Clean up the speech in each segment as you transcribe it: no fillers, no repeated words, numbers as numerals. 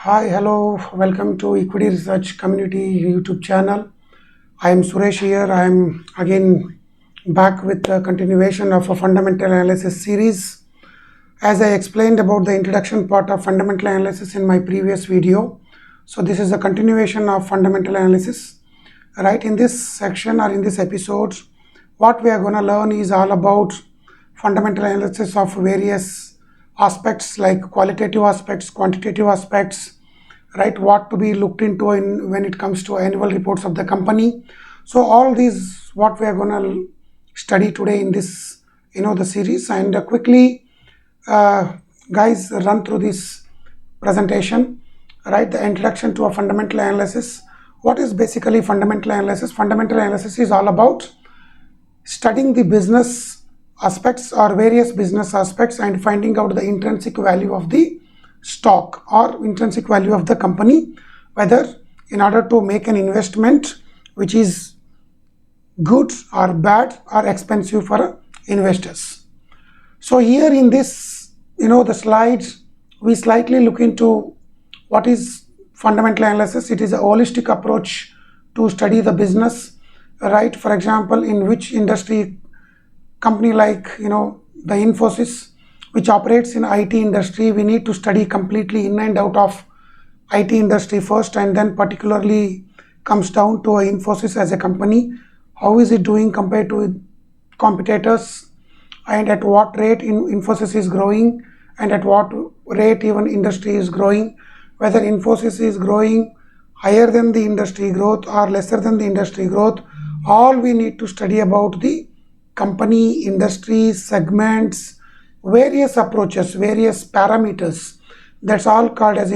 Hi, hello, welcome to Equity Research Community YouTube channel. I am Suresh here. I am again back with the continuation of a fundamental analysis series. As I explained about the introduction part of fundamental analysis in my previous video, so this is a continuation of fundamental analysis. Right, in this section or in this episode, what we are going to learn is all about fundamental analysis of various aspects like qualitative aspects, quantitative aspects, right? What to be looked into when it comes to annual reports of the company. So all these what we are going to study today in this the series, and quickly uh, guys run through this presentation, right? The introduction to a fundamental analysis. What is basically fundamental analysis? Fundamental analysis is all about studying the business aspects or various business aspects and finding out the intrinsic value of the stock or intrinsic value of the company, whether in order to make an investment which is good or bad or expensive for investors. So here in this, the slides, we slightly look into what is fundamental analysis. It is a holistic approach to study the business, right? For example, in which industry, company like the Infosys, which operates in IT industry, we need to study completely in and out of IT industry first, and then particularly comes down to Infosys as a company. How is it doing compared to competitors, and at what rate Infosys is growing, and at what rate even industry is growing, whether Infosys is growing higher than the industry growth or lesser than the industry growth. All we need to study about the company, industry, segments, various approaches, various parameters. That's all called as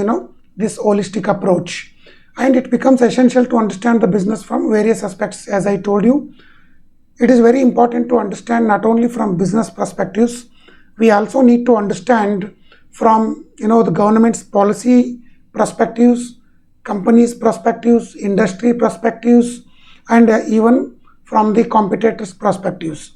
this holistic approach, and it becomes essential to understand the business from various aspects. As I told you, it is very important to understand not only from business perspectives, we also need to understand from the government's policy perspectives, companies perspectives, industry perspectives, and even from the competitors perspectives.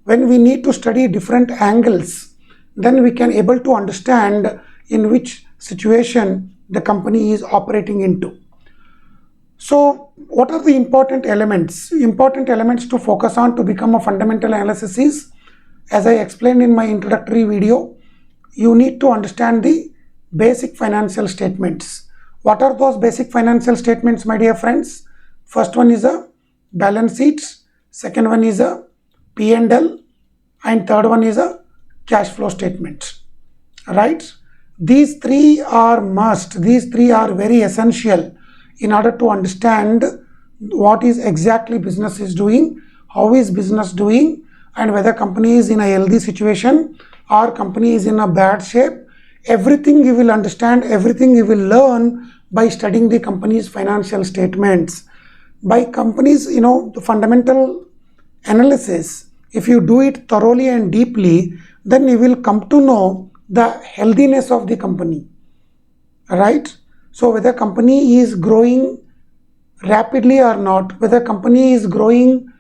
When we need to study different angles, then we can able to understand in which situation the company is operating into. So what are the important elements? Important elements to focus on to become a fundamental analysis is, as I explained in my introductory video, you need to understand the basic financial statements. What are those basic financial statements, my dear friends? First one is a balance sheet, second one is a P&L, and third one is a cash flow statement, right? These three are must, these three are very essential in order to understand what is exactly business is doing, how is business doing, and whether company is in a healthy situation or company is in a bad shape. Everything you will understand, everything you will learn by studying the company's financial statements. By companies, the fundamental analysis, if you do it thoroughly and deeply, then you will come to know the healthiness of the company, right? So whether company is growing rapidly or not, whether company is growing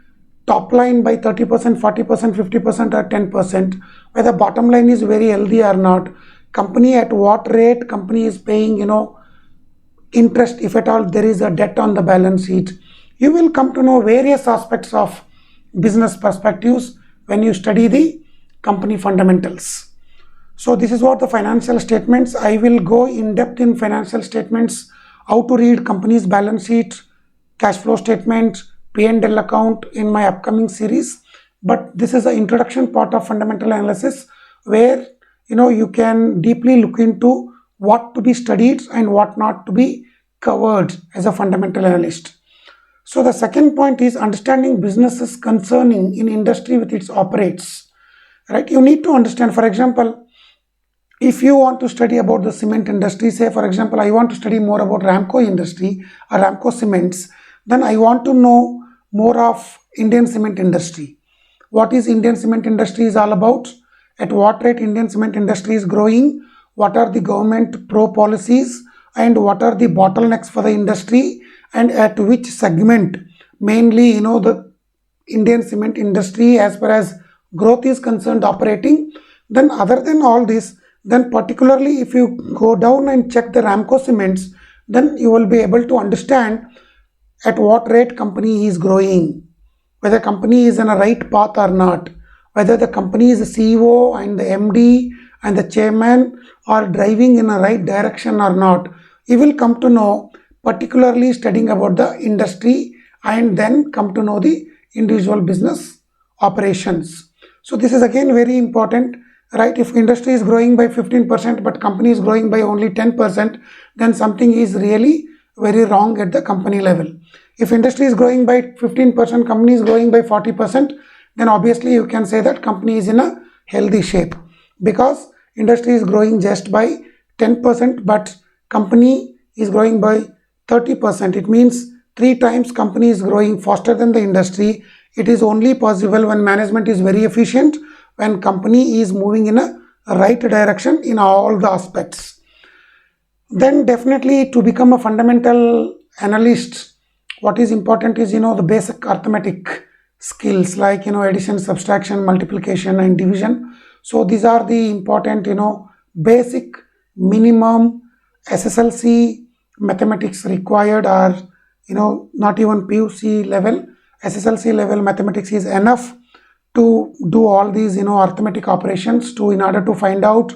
top line by 30%, 40%, 50% or 10%, whether bottom line is very healthy or not, company at what rate company is paying interest, if at all there is a debt on the balance sheet. You will come to know various aspects of business perspectives when you study the company fundamentals. So this is what the financial statements. I will go in depth in financial statements, how to read company's balance sheet, cash flow statement, P&L account in my upcoming series. But this is the introduction part of fundamental analysis, where you can deeply look into what to be studied and what not to be covered as a fundamental analyst. So the second point is understanding businesses concerning in industry with its operates, right? You need to understand, for example, if you want to study about the cement industry, say for example, I want to study more about Ramco industry or Ramco cements, then I want to know more of Indian cement industry. What is Indian cement industry is all about? At what rate Indian cement industry is growing? What are the government pro policies? And what are the bottlenecks for the industry? And at which segment? Mainly, the Indian cement industry as far as growth is concerned operating. Then other than all this, Then particularly if you go down and check the Ramco Cements, then you will be able to understand at what rate company is growing, whether company is on a right path or not, whether the company's CEO and the MD and the chairman are driving in a right direction or not. You will come to know, particularly studying about the industry, and then come to know the individual business operations. So this is again very important, right? If industry is growing by 15% but company is growing by only 10%, then something is really very wrong at the company level. If industry is growing by 15%, company is growing by 40%, then obviously you can say that company is in a healthy shape, because industry is growing just by 10% but company is growing by 30%. It means 3 times company is growing faster than the industry. It is only possible when management is very efficient, when company is moving in a right direction in all the aspects. Then definitely to become a fundamental analyst, what is important is the basic arithmetic skills like addition, subtraction, multiplication and division. So these are the important basic minimum SSLC mathematics required, or not even PUC level, SSLC level mathematics is enough to do all these arithmetic operations in order to find out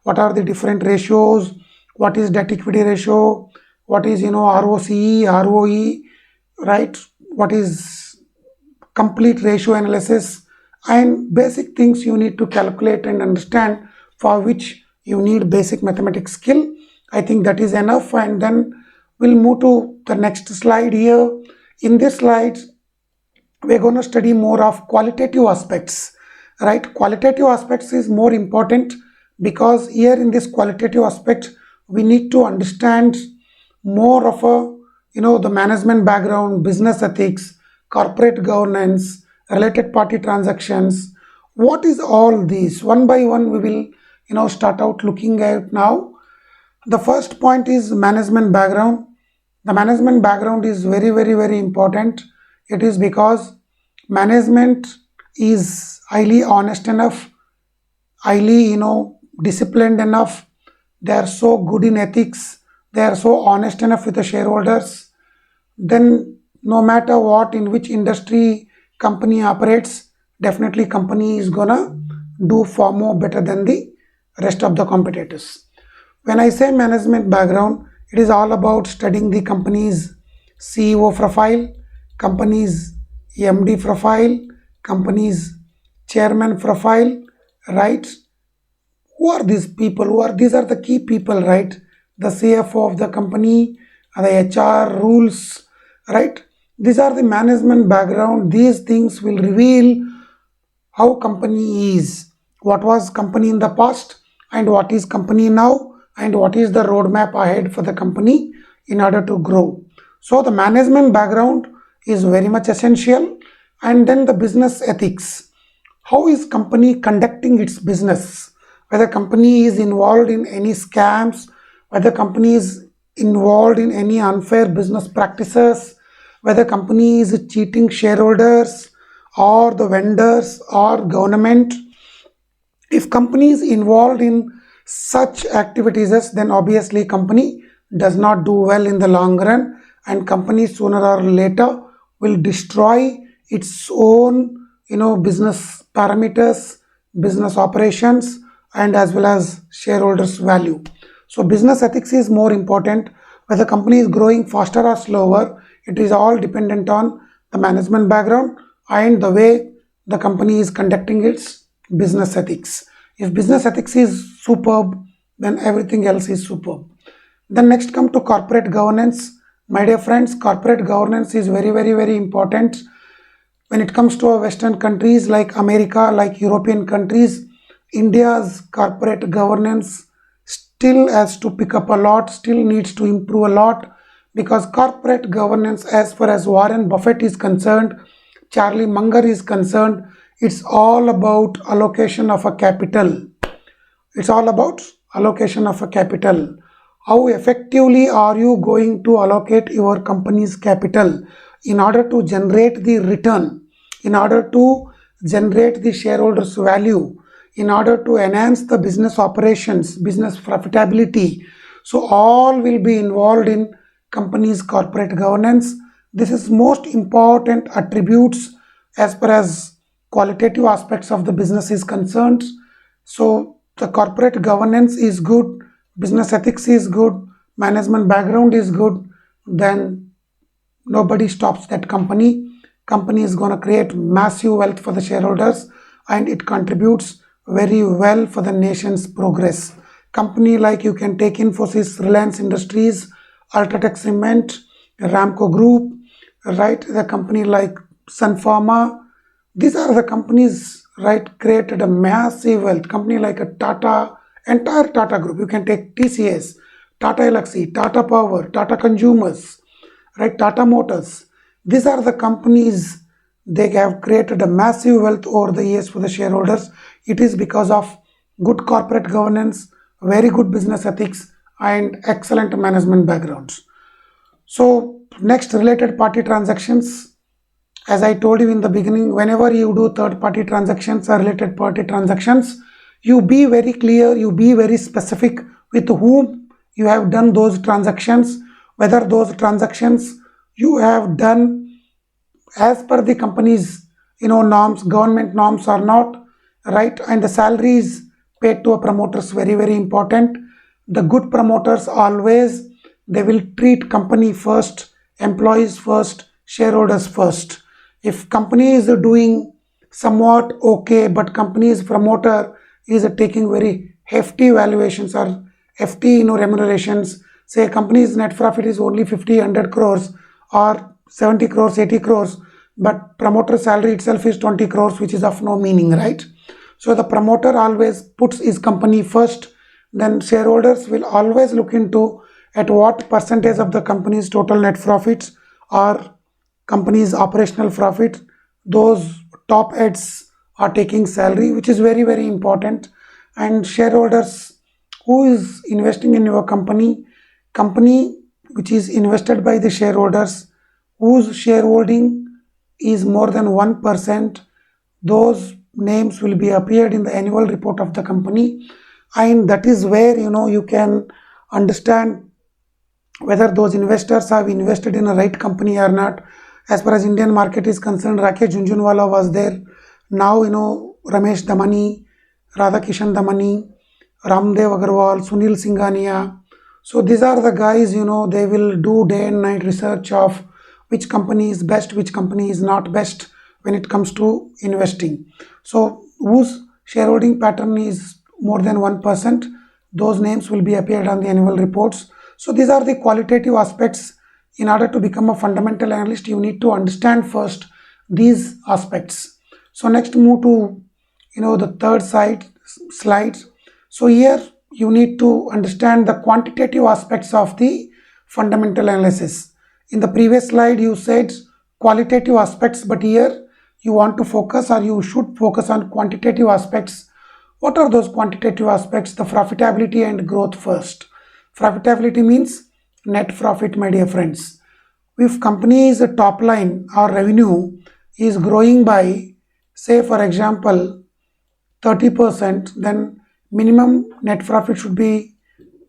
what are the different ratios, what is debt equity ratio, what is ROCE, ROE, right, what is complete ratio analysis, and basic things you need to calculate and understand, for which you need basic mathematics skill. I think that is enough, and then we'll move to the next slide here. In this slide we're going to study more of qualitative aspects, right? Qualitative aspects is more important, because here in this qualitative aspect we need to understand more of the management background, business ethics, corporate governance, related party transactions. What is all these? One by one we will start out looking at now. The first point is management background. The management background is very, very, very important. It is because management is highly honest enough, highly disciplined enough. They are so good in ethics, they are so honest enough with the shareholders. Then no matter what, in which industry company operates, definitely company is gonna do far more better than the rest of the competitors. When I say management background, it is all about studying the company's CEO profile, company's MD profile, company's chairman profile, right? Who are these people? These are the key people, right? The CFO of the company, the HR rules, right? These are the management background. These things will reveal how company is, what was company in the past and what is company now, and what is the roadmap ahead for the company in order to grow. So the management background is very much essential. And then the business ethics. How is company conducting its business? Whether company is involved in any scams, whether company is involved in any unfair business practices, whether company is cheating shareholders or the vendors or government. If company is involved in such activities, then obviously company does not do well in the long run, and company sooner or later will destroy its own business parameters, business operations, and as well as shareholders value. So business ethics is more important. Whether company is growing faster or slower, it is all dependent on the management background and the way the company is conducting its business ethics. If business ethics is superb, then everything else is superb. Then next come to corporate governance. My dear friends, corporate governance is very, very, very important. When it comes to Western countries like America, like European countries, India's corporate governance still has to pick up a lot, still needs to improve a lot, because corporate governance, as far as Warren Buffett is concerned, Charlie Munger is concerned, it's all about allocation of a capital. It's all about allocation of a capital. How effectively are you going to allocate your company's capital in order to generate the return, in order to generate the shareholders' value, in order to enhance the business operations, business profitability. So all will be involved in company's corporate governance. This is most important attributes as far as qualitative aspects of the business is concerned. So the corporate governance is good, business ethics is good, management background is good, then nobody stops that company is going to create massive wealth for the shareholders, and it contributes very well for the nation's progress. Company like you can take Infosys, Reliance Industries, Ultratech Cement, Ramco Group, right? The company like Sun Pharma, these are the companies, right, created a massive wealth. Company like a Tata, entire Tata group, you can take TCS, Tata Elxsi, Tata Power, Tata Consumers, right, Tata Motors. These are the companies, they have created a massive wealth over the years for the shareholders. It is because of good corporate governance, very good business ethics, and excellent management backgrounds. So next, related party transactions. As I told you in the beginning, whenever you do third party transactions or related party transactions, you be very clear, you be very specific with whom you have done those transactions, whether those transactions you have done as per the company's norms, government norms or not, right? And the salaries paid to a promoters, very important. The good promoters always, they will treat company first, employees first, shareholders first. If company is doing somewhat okay, but company's promoter is taking very hefty valuations or hefty remunerations, say company's net profit is only 50 100 crores or 70 crores 80 crores, but promoter salary itself is 20 crores, which is of no meaning, right? So the promoter always puts his company first, then shareholders will always look into at what percentage of the company's total net profits or company's operational profit those top heads are taking salary, which is very important. And shareholders who is investing in your company which is invested by the shareholders whose shareholding is more than 1%, those names will be appeared in the annual report of the company, and that is where you can understand whether those investors have invested in a right company or not. As far as Indian market is concerned, Rakesh Jhunjhunwala was there. Now Ramesh Damani, Radhakishan Damani, Ramdev Agarwal, Sunil Singhania. So these are the guys, they will do day and night research of which company is best, which company is not best when it comes to investing. So whose shareholding pattern is more than 1%, those names will be appeared on the annual reports. So these are the qualitative aspects. In order to become a fundamental analyst, you need to understand first these aspects. So next, move to the third slide. So here you need to understand the quantitative aspects of the fundamental analysis. In the previous slide you said qualitative aspects, but here you want to focus, or you should focus, on quantitative aspects. What are those quantitative aspects? The profitability and growth first. Profitability means net profit, my dear friends. If company's top line or revenue is growing by, say for example, 30%, then minimum net profit should be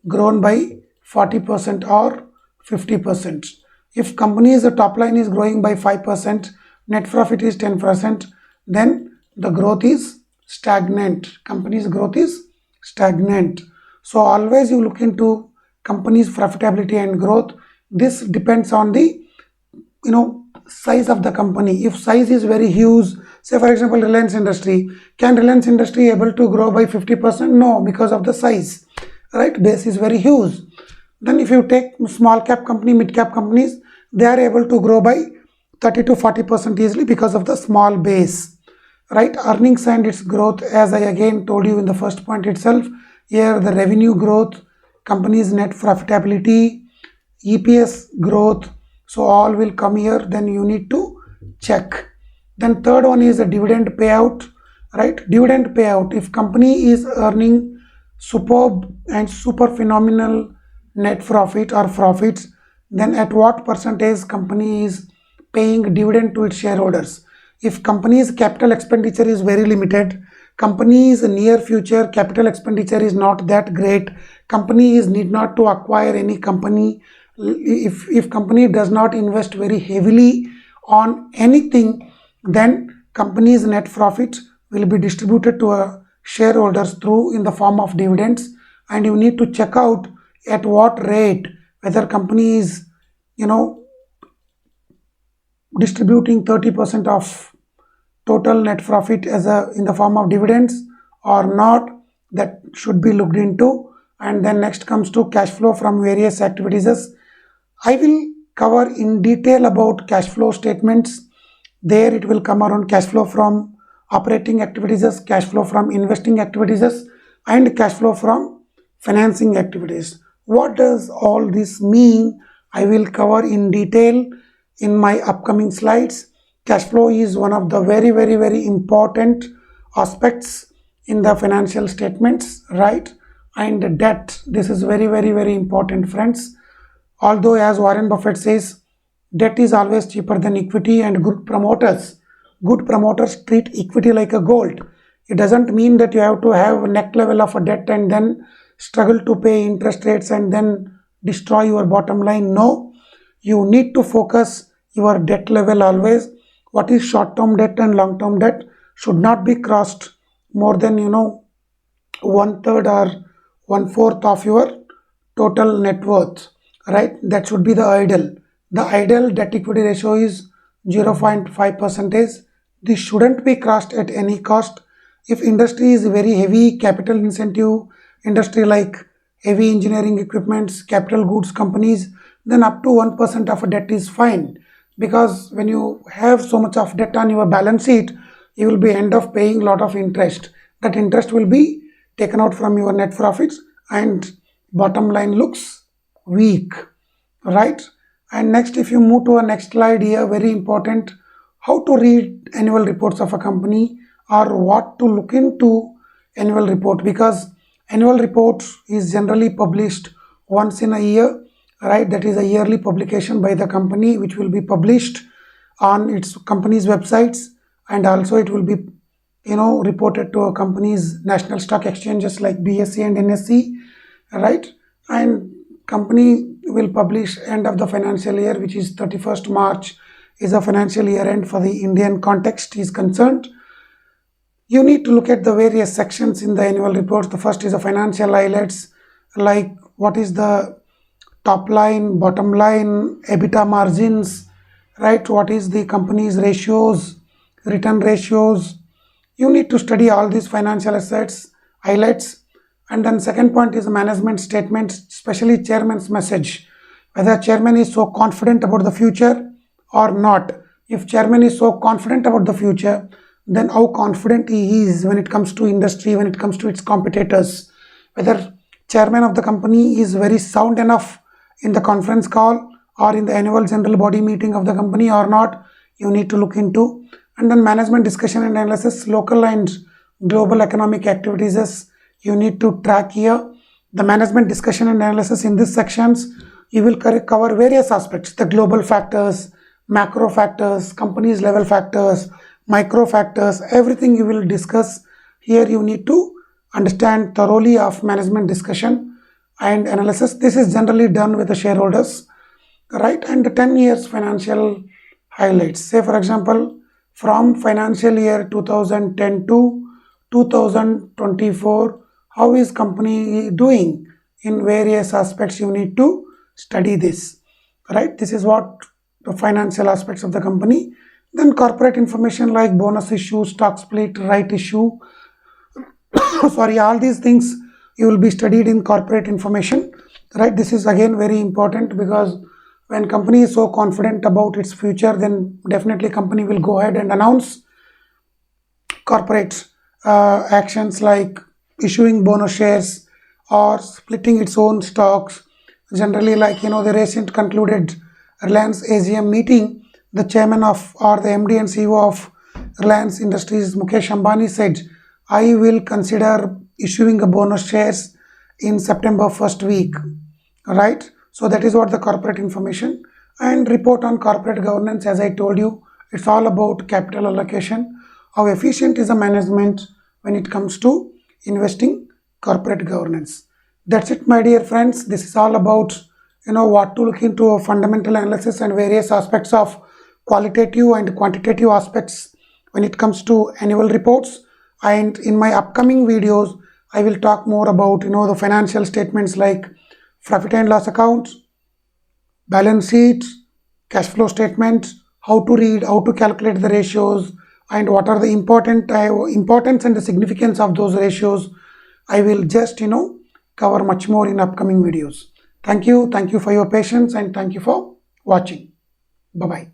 grown by 40% or 50%. If company's top line is growing by 5%, net profit is 10%, then the growth is stagnant. Company's growth is stagnant. So always you look into company's profitability and growth. This depends on the size of the company. If size is very huge, say for example Reliance Industry, can Reliance Industry able to grow by 50%? No, because of the size, right? Base is very huge. Then if you take small cap company, mid cap companies, they are able to grow by 30 to 40% easily because of the small base, right? Earnings and its growth, as I again told you in the first point itself, here the revenue growth, company's net profitability, EPS growth, so all will come here. Then you need to check. Then third one is a dividend payout, right? Dividend payout, if company is earning superb and super phenomenal net profit or profits, then at what percentage company is paying dividend to its shareholders. If company's capital expenditure is very limited, Company's near future capital expenditure is not that great. Companies need not to acquire any company. If company does not invest very heavily on anything, then company's net profit will be distributed to shareholders through in the form of dividends, and you need to check out at what rate, whether company is distributing 30% of total net profit as a in the form of dividends or not. That should be looked into. And then next comes to cash flow from various activities. I will cover in detail about cash flow statements. There it will come around cash flow from operating activities, cash flow from investing activities, and cash flow from financing activities. What does all this mean? I will cover in detail in my upcoming slides. Cash flow is one of the very important aspects in the financial statements, right? And debt, this is very important, friends. Although, as Warren Buffett says, debt is always cheaper than equity, and good promoters treat equity like a gold. It doesn't mean that you have to have neck level of a debt and then struggle to pay interest rates and then destroy your bottom line. No, you need to focus your debt level always. What is short-term debt and long-term debt should not be crossed more than one third or one fourth of your total net worth, right? That should be the ideal debt equity ratio is 0.5 percentage. This shouldn't be crossed at any cost. If industry is very heavy capital incentive industry, like heavy engineering equipments, capital goods companies, then up to 1% of a debt is fine. Because when you have so much of debt on your balance sheet, you will be end up paying a lot of interest. That interest will be taken out from your net profits and bottom line looks weak, right? And next, if you move to a next slide here, very important, how to read annual reports of a company or what to look into annual report, because annual report is generally published once in a year, right? That is a yearly publication by the company which will be published on its company's websites, and also it will be reported to a company's national stock exchanges like BSE and NSE, right? And company will publish end of the financial year, which is 31st March is a financial year end for the Indian context is concerned. You need to look at the various sections in the annual reports. The first is the financial highlights, like what is the top line, bottom line, EBITDA margins, right? What is the company's ratios, return ratios. You need to study all these financial assets, highlights. And then second point is management statements, especially chairman's message. Whether chairman is so confident about the future or not. If chairman is so confident about the future, then how confident he is when it comes to industry, when it comes to its competitors. Whether chairman of the company is very sound enough in the conference call or in the annual general body meeting of the company or not, you need to look into. And then management discussion and analysis, local and global economic activities, you need to track here. The management discussion and analysis in these sections, you will cover various aspects, the global factors, macro factors, companies level factors, micro factors, everything you will discuss here. You need to understand thoroughly of management discussion and analysis. This is generally done with the shareholders, right? And the 10 years financial highlights, say for example from financial year 2010 to 2024, how is company doing in various aspects. You need to study this, right? This is what the financial aspects of the company. Then corporate information like bonus issue, stock split, right issue, sorry, all these things you will be studied in corporate information, right? This is again very important, because when company is so confident about its future, then definitely company will go ahead and announce corporate actions like issuing bonus shares or splitting its own stocks. Generally, like the recent concluded Reliance AGM meeting, the chairman of or the MD and CEO of Reliance Industries, Mukesh Ambani, said, I will consider issuing a bonus shares in September first week, right? So that is what the corporate information. And report on corporate governance, as I told you, it's all about capital allocation. How efficient is the management? when it comes to investing corporate governance. That's it, my dear friends. This is all about what to look into a fundamental analysis and various aspects of qualitative and quantitative aspects when it comes to annual reports. And in my upcoming videos, I will talk more about the financial statements like profit and loss accounts, balance sheets, cash flow statements, how to read, how to calculate the ratios, and what are the importance and the significance of those ratios. I will just cover much more in upcoming videos. Thank you for your patience, and thank you for watching. Bye bye.